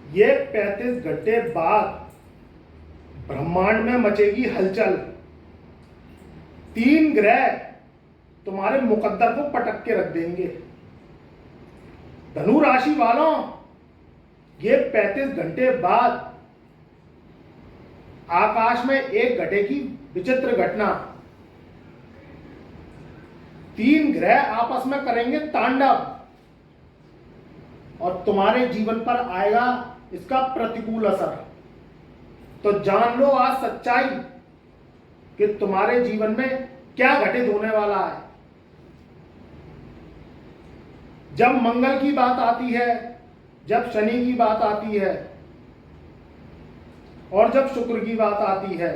ये 35 घंटे बाद ब्रह्मांड में मचेगी हलचल। 3 ग्रह तुम्हारे मुकद्दर को पटक के रख देंगे। धनु राशि वालों, ये 35 घंटे बाद आकाश में एक घटेगी विचित्र घटना। 3 ग्रह आपस में करेंगे तांडव और तुम्हारे जीवन पर आएगा इसका प्रतिकूल असर। तो जान लो आज सच्चाई कि तुम्हारे जीवन में क्या घटित होने वाला है। जब मंगल की बात आती है, जब शनि की बात आती है और जब शुक्र की बात आती है,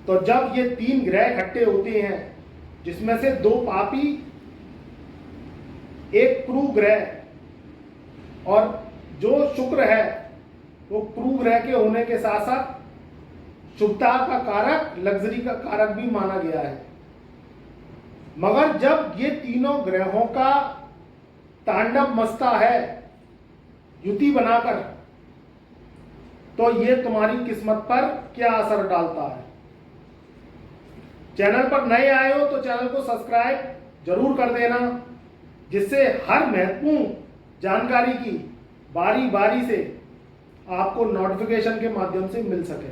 तो जब ये 3 ग्रह इकट्ठे होते हैं, जिसमें से 2 पापी, एक क्रूर ग्रह, और जो शुक्र है वो क्रूर ग्रह के होने के साथ साथ शुभता का कारक, लग्जरी का कारक भी माना गया है। मगर जब ये तीनों ग्रहों का तांडव मचता है युति बनाकर, तो ये तुम्हारी किस्मत पर क्या असर डालता है। चैनल पर नए आए हो तो चैनल को सब्सक्राइब जरूर कर देना, जिससे हर महत्वपूर्ण जानकारी की बारी बारी से आपको नोटिफिकेशन के माध्यम से मिल सके।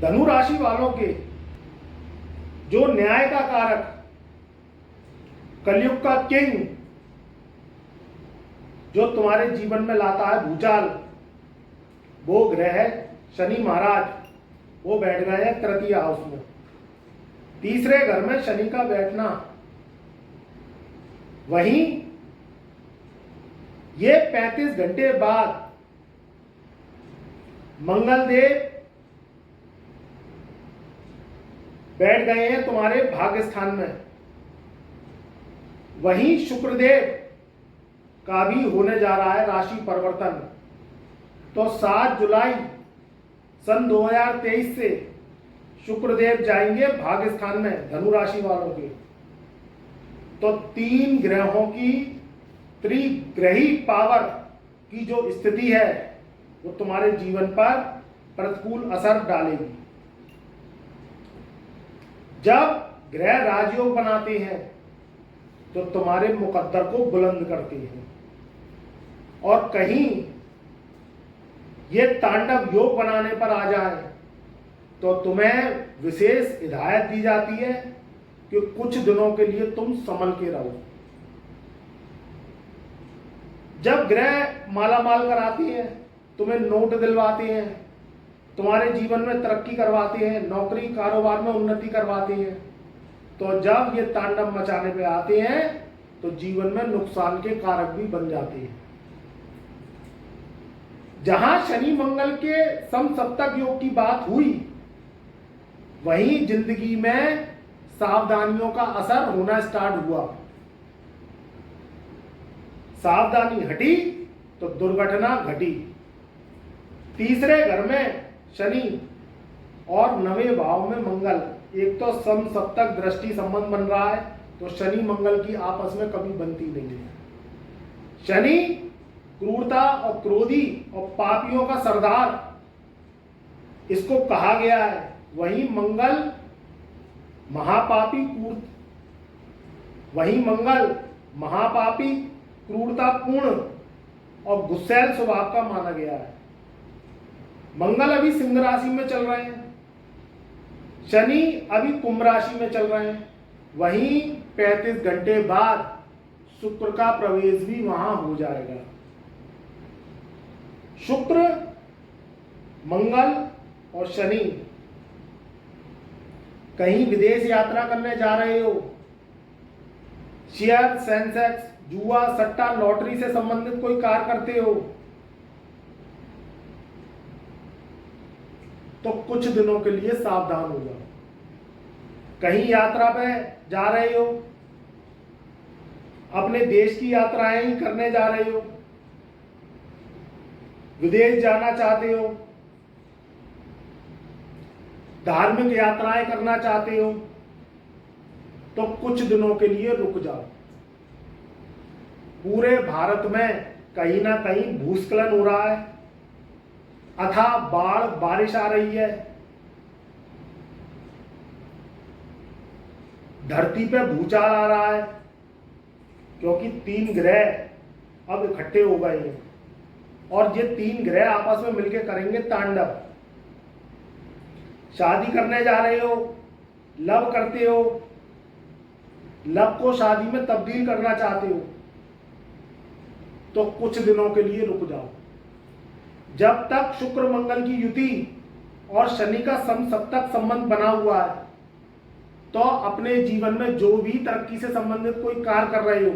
धनु राशि वालों के जो न्याय का कारक, कलयुग का किंग, जो तुम्हारे जीवन में लाता है भूचाल, वो ग्रह है शनि महाराज। वो बैठ गए हैं तृतीय हाउस में। तीसरे घर में शनि का बैठना, वहीं ये 35 घंटे बाद मंगल देव बैठ गए हैं तुम्हारे भाग्य स्थान में। वहीं शुक्रदेव का भी होने जा रहा है राशि परिवर्तन। तो 7 जुलाई सन 2023 से शुक्रदेव जाएंगे भाग्य स्थान में धनु राशि वालों के। तो 3 ग्रहों की त्रिग्रही पावर की जो स्थिति है वो तुम्हारे जीवन पर प्रतिकूल असर डालेगी। जब ग्रह राजयोग बनाते हैं तो तुम्हारे मुकद्दर को बुलंद करते हैं, और कहीं ये तांडव योग बनाने पर आ जाए तो तुम्हें विशेष हिदायत दी जाती है कि कुछ दिनों के लिए तुम संभल के रहो। जब ग्रह मालामाल कराते हैं, तुम्हें नोट दिलवाते हैं, तुम्हारे जीवन में तरक्की करवाते हैं, नौकरी कारोबार में उन्नति करवाते हैं, तो जब ये तांडव मचाने पे आते हैं तो जीवन में नुकसान के कारक भी बन जाते हैं। जहां शनि मंगल के समसप्तक योग की बात हुई, वहीं जिंदगी में सावधानियों का असर होना स्टार्ट हुआ। सावधानी हटी तो दुर्घटना घटी। तीसरे घर में शनि और 9वें भाव में मंगल, एक तो समसप्तक दृष्टि संबंध बन रहा है, तो शनि मंगल की आपस में कभी बनती नहीं है। शनि क्रूरता और क्रोधी और पापियों का सरदार इसको कहा गया है। वहीं मंगल महापापी महापापी, क्रूरतापूर्ण और गुस्सैल स्वभाव का माना गया है। मंगल अभी सिंह राशि में चल रहे हैं, शनि अभी कुंभ राशि में चल रहे हैं। वहीं 35 घंटे बाद शुक्र का प्रवेश भी वहां हो जाएगा। शुक्र, मंगल और शनि कहीं विदेश यात्रा करने जा रहे हो, शेयर, सेंसेक्स, जुआ, सट्टा, लॉटरी से संबंधित कोई कार्य करते हो, तो कुछ दिनों के लिए सावधान हो जाओ। कहीं यात्रा पे जा रहे हो, अपने देश की यात्राएं ही करने जा रहे हो, विदेश जाना चाहते हो, धार्मिक यात्राएं करना चाहते हो, तो कुछ दिनों के लिए रुक जाओ। पूरे भारत में कहीं ना कहीं भूस्खलन हो रहा है, अथवा बाढ़ बारिश आ रही है, धरती पे भूचाल आ रहा है, क्योंकि 3 ग्रह अब इकट्ठे हो गए हैं और ये 3 ग्रह आपस में मिलकर करेंगे तांडव। शादी करने जा रहे हो, लव करते हो, लव को शादी में तब्दील करना चाहते हो, तो कुछ दिनों के लिए रुक जाओ। जब तक शुक्र मंगल की युति और शनि का समसप्तक संबंध बना हुआ है, तो अपने जीवन में जो भी तरक्की से संबंधित कोई कार्य कर रहे हो,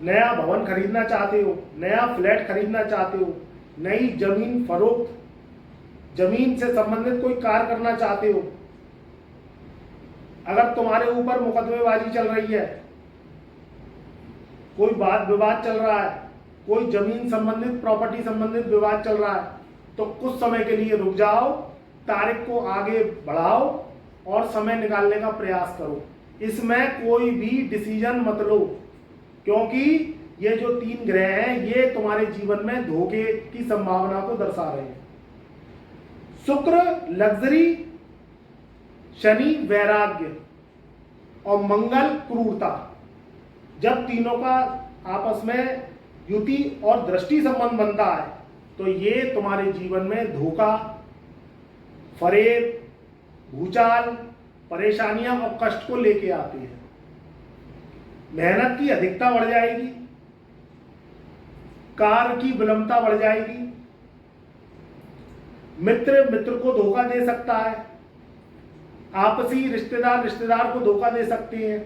नया भवन खरीदना चाहते हो, नया फ्लैट खरीदना चाहते हो, नई जमीन फरोख्त, जमीन से संबंधित कोई कार्य करना चाहते हो, अगर तुम्हारे ऊपर मुकदमेबाजी चल रही है, कोई वाद विवाद चल रहा है, कोई जमीन संबंधित प्रॉपर्टी संबंधित विवाद चल रहा है, तो कुछ समय के लिए रुक जाओ, तारीख को आगे बढ़ाओ और समय निकालने का प्रयास करो। इसमें कोई भी डिसीजन मत लो, क्योंकि ये जो 3 ग्रह हैं ये तुम्हारे जीवन में धोखे की संभावना को दर्शा रहे हैं। शुक्र लग्जरी, शनि वैराग्य और मंगल क्रूरता। जब तीनों का आपस में युति और दृष्टि संबंध बनता है, तो ये तुम्हारे जीवन में धोखा, फरेब, भूचाल, परेशानियां और कष्ट को लेके आती है। मेहनत की अधिकता बढ़ जाएगी, कार्य की विलंबता बढ़ जाएगी, मित्र मित्र को धोखा दे सकता है, आपसी रिश्तेदार रिश्तेदार को धोखा दे सकते हैं,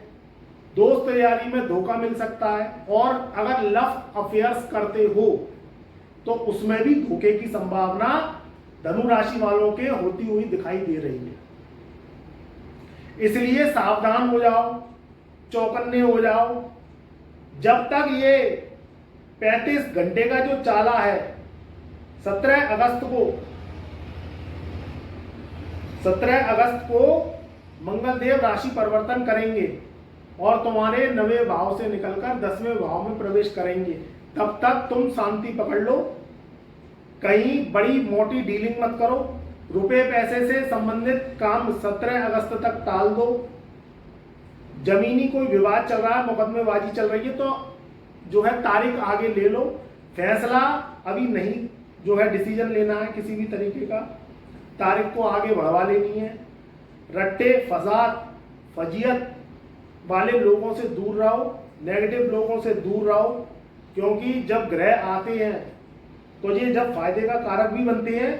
दोस्त यारी में धोखा मिल सकता है, और अगर लव अफेयर्स करते हो तो उसमें भी धोखे की संभावना धनु राशि वालों के होती हुई दिखाई दे रही है। इसलिए सावधान हो जाओ, चौकन्ने हो जाओ। जब तक ये 35 घंटे का जो चाला है, 17 अगस्त को मंगलदेव राशि परिवर्तन करेंगे और तुम्हारे 9वें भाव से निकलकर 10वें भाव में प्रवेश करेंगे। तब तक तुम शांति पकड़ लो, कहीं बड़ी मोटी डीलिंग मत करो, रुपए पैसे से संबंधित काम 17 अगस्त तक टाल दो। जमीनी कोई विवाद चल रहा है, मुकदमेबाजी चल रही है, तो जो है तारीख आगे ले लो। फैसला अभी नहीं जो है डिसीजन लेना है किसी भी तरीके का, तारीख को आगे बढ़वा लेनी है। रट्टे फसाद फजीयत वाले लोगों से दूर रहो, नेगेटिव लोगों से दूर रहो, क्योंकि जब ग्रह आते हैं तो ये जब फायदे का कारक भी बनते हैं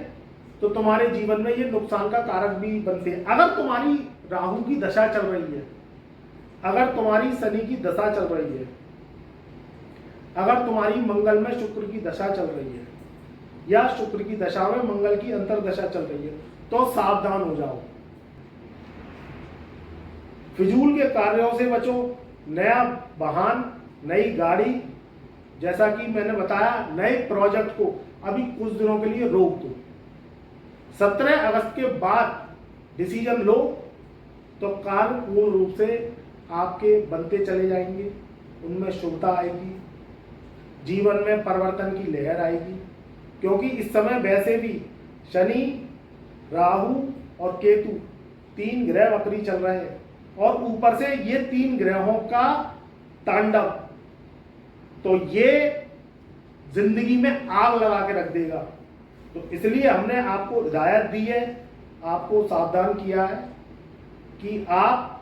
तो तुम्हारे जीवन में ये नुकसान का कारक भी बनते हैं। अगर तुम्हारी राहु की दशा चल रही है, अगर तुम्हारी शनि की दशा चल रही है, अगर तुम्हारी मंगल में शुक्र की दशा चल रही है, या शुक्र की दशा में मंगल की अंतर्दशा चल रही है, तो सावधान हो जाओ, फिजूल के कार्यों से बचो। नया वाहन, नई गाड़ी, जैसा कि मैंने बताया, नए प्रोजेक्ट को अभी कुछ दिनों के लिए रोक दो। 17 अगस्त के बाद डिसीजन लो तो कार्य पूर्ण रूप से आपके बनते चले जाएंगे, उनमें शुभता आएगी, जीवन में परिवर्तन की लहर आएगी। क्योंकि इस समय वैसे भी शनि, राहु और केतु 3 ग्रह वक्री चल रहे हैं, और ऊपर से ये 3 ग्रहों का तांडव, तो ये जिंदगी में आग लगा के रख देगा। तो इसलिए हमने आपको हिदायत दी है, आपको सावधान किया है कि आप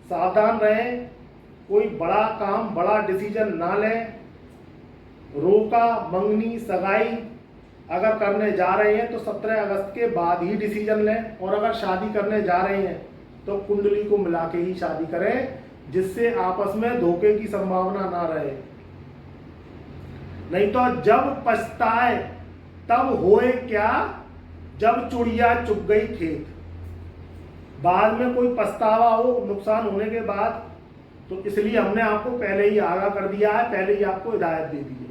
सावधान रहें, कोई बड़ा काम, बड़ा डिसीजन ना लें। रोका मंगनी सगाई अगर करने जा रहे हैं तो 17 अगस्त के बाद ही डिसीजन लें, और अगर शादी करने जा रहे हैं तो कुंडली को मिला के ही शादी करें, जिससे आपस में धोखे की संभावना ना रहे। नहीं तो जब पछताए तब होए क्या, जब चुड़िया चुग गई खेत। बाद में कोई पछतावा हो नुकसान होने के बाद, तो इसलिए हमने आपको पहले ही आगाह कर दिया है, पहले ही आपको हिदायत दे दी है।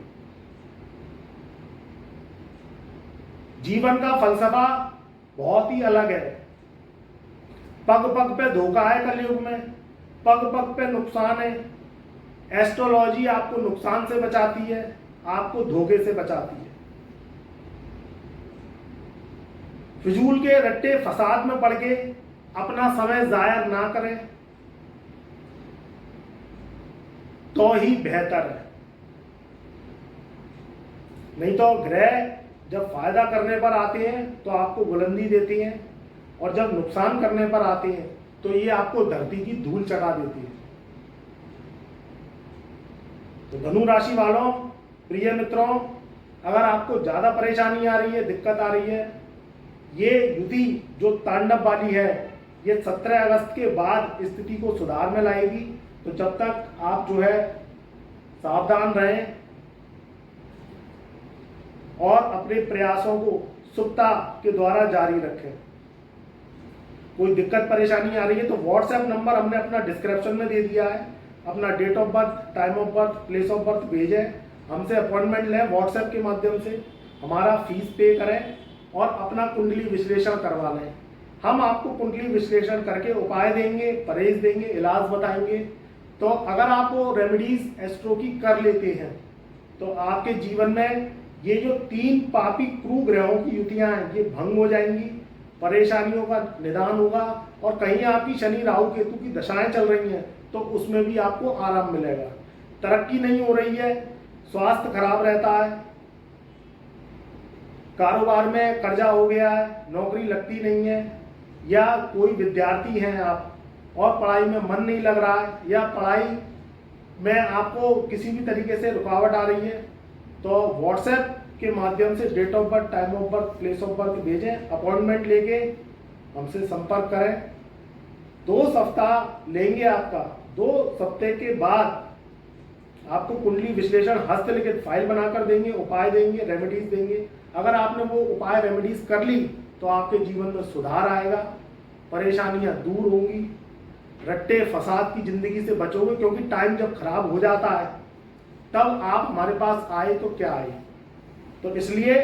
जीवन का फलसफा बहुत ही अलग है। पग पग पे धोखा है कलयुग में, पग पग पे नुकसान है। एस्ट्रोलॉजी आपको नुकसान से बचाती है, आपको धोखे से बचाती है। फिजूल के रट्टे फसाद में पड़ के अपना समय जाया ना करें तो ही बेहतर है। नहीं तो ग्रह जब फायदा करने पर आते हैं तो आपको बुलंदी देती हैं, और जब नुकसान करने पर आते हैं तो ये आपको धरती की धूल चढ़ा देती है। तो धनु राशि वालों, प्रिय मित्रों, अगर आपको ज्यादा परेशानी आ रही है, दिक्कत आ रही है, ये युति जो तांडव वाली है, ये 17 अगस्त के बाद स्थिति को सुधार में लाएगी। तो जब तक आप जो है सावधान रहें और अपने प्रयासों को शुभता के द्वारा जारी रखें। कोई दिक्कत परेशानी आ रही है तो व्हाट्सएप नंबर हमने अपना डिस्क्रिप्शन में दे दिया है। अपना date of birth, time of birth, place of birth भेजें, हमसे अपॉइंटमेंट लें व्हाट्सएप के माध्यम से, हमारा फीस पे करें और अपना कुंडली विश्लेषण करवा लें। हम आपको कुंडली विश्लेषण करके उपाय देंगे, परहेज देंगे, इलाज बताएंगे। तो अगर आप वो रेमेडीज एस्ट्रो की कर लेते हैं तो आपके जीवन में ये जो 3 पापी क्रूर ग्रहों की युतियां हैं ये भंग हो जाएंगी, परेशानियों का निदान होगा, और कहीं आपकी शनि राहु केतु की दशाएं चल रही हैं तो उसमें भी आपको आराम मिलेगा। तरक्की नहीं हो रही है, स्वास्थ्य खराब रहता है, कारोबार में कर्जा हो गया है, नौकरी लगती नहीं है, या कोई विद्यार्थी हैं आप और पढ़ाई में मन नहीं लग रहा है, या पढ़ाई में आपको किसी भी तरीके से रुकावट आ रही है, तो व्हाट्सएप के माध्यम से date of birth, time of birth, place of birth भेजें, अपॉइंटमेंट लेके हमसे संपर्क करें। 2 सप्ताह लेंगे आपका, 2 सप्ताह के बाद आपको कुंडली विश्लेषण हस्तलिखित फाइल बनाकर देंगे, उपाय देंगे, रेमेडीज देंगे। अगर आपने वो उपाय रेमेडीज कर ली तो आपके जीवन में सुधार आएगा, परेशानियां दूर होंगी, रट्टे फसाद की जिंदगी से बचोगे। क्योंकि टाइम जब खराब हो जाता है तब आप हमारे पास आए तो क्या आए। तो इसलिए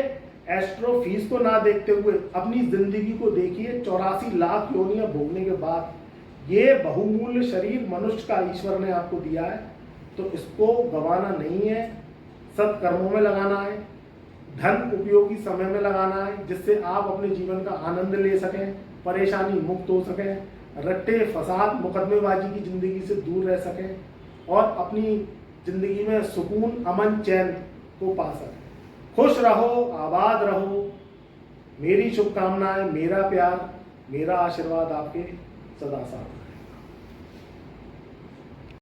एस्ट्रो फीस को ना देखते हुए अपनी जिंदगी को देखिए। 84 लाख योनियां भोगने के बाद ये बहुमूल्य शरीर मनुष्य का ईश्वर ने आपको दिया है, तो इसको गंवाना नहीं है, सत्कर्मों में लगाना है, धन उपयोगी समय में लगाना है, जिससे आप अपने जीवन का आनंद ले सकें, परेशानी मुक्त हो सकें, रट्टे फसाद मुकदमेबाजी की जिंदगी से दूर रह सकें और अपनी जिंदगी में सुकून, अमन, चैन को पा सकें। खुश रहो, आबाद रहो। मेरी शुभकामनाएं, मेरा प्यार, मेरा आशीर्वाद आपके सदा साथ।